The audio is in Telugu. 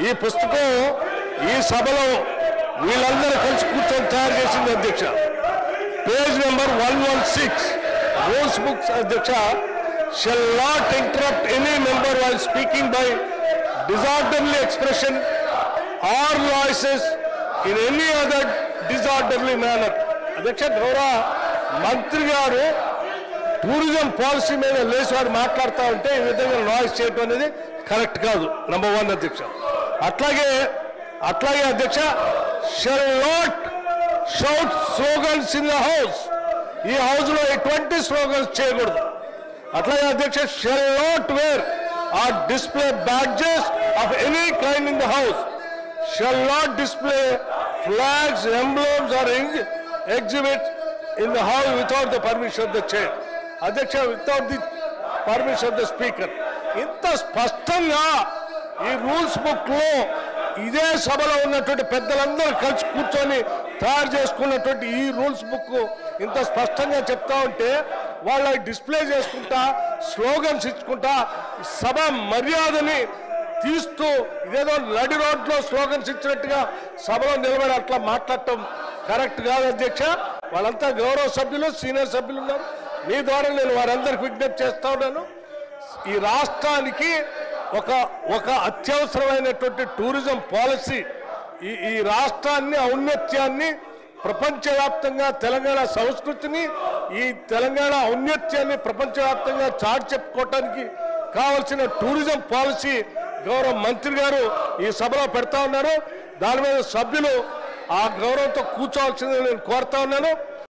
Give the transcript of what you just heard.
ఈ పుస్తకం ఈ సభలో వీళ్ళందరూ కలిసి కూర్చొని తయారు చేసింది అధ్యక్ష. పేజ్ నెంబర్ 116 రూల్స్ బుక్స్ అధ్యక్ష. shall not interrupt any member while speaking by disorderly expression or voices in any other disorderly manner. అధ్యక్ష, గౌరవ మంత్రి గారు టూరిజం పాలసీ మీద లేచి వారు మాట్లాడుతూ ఉంటే ఈ విధంగా నాయిస్ చేయటం అనేది కరెక్ట్ కాదు. నంబర్ 1 అధ్యక్ష. అట్లాగే అధ్యక్ష, shall not shout slogans in the house. ఈ హౌస్ లో ఎటువంటి స్లోగన్స్ చేయకూడదు. అట్లాగే అధ్యక్ష, shall not wear or display badges of any kind in the house. Shall not display flags, emblems or exhibits in the house without the permission of the chair. అధ్యక్ష, without the permission of the speaker. ఇంత స్పష్టంగా ఈ రూల్స్ బుక్ లో ఇదే సభలో ఉన్నటువంటి పెద్దలందరూ కలిసి కూర్చొని తయారు చేసుకున్నటువంటి ఈ రూల్స్ బుక్ ఇంత స్పష్టంగా చెప్తా ఉంటే వాళ్ళ డిస్ప్లే చేసుకుంటా స్లోగన్స్ ఇచ్చుకుంటా సభ మర్యాదని తీస్తూ ఇదేదో నడి రోడ్లో స్లోగన్స్ ఇచ్చినట్టుగా సభలో నిలబడి అట్లా మాట్లాడటం కరెక్ట్ కాదు అధ్యక్ష. వాళ్ళంతా గౌరవ సభ్యులు, సీనియర్ సభ్యులు ఉన్నారు. మీ ద్వారా నేను వారందరికి విజ్ఞప్తి చేస్తా ఉన్నాను. ఈ రాష్ట్రానికి ఒక అత్యవసరమైనటువంటి టూరిజం పాలసీ, ఈ రాష్ట్రాన్ని ఔన్నత్యాన్ని ప్రపంచవ్యాప్తంగా తెలంగాణ సంస్కృతిని, ఈ తెలంగాణ ఔన్నత్యాన్ని ప్రపంచవ్యాప్తంగా చాటి చెప్పుకోవటానికి కావలసిన టూరిజం పాలసీ గౌరవ మంత్రి గారు ఈ సభలో పెడతా ఉన్నారు. దాని మీద సభ్యులు ఆ గౌరవంతో కూర్చోవాల్సిందని నేను కోరుతా ఉన్నాను.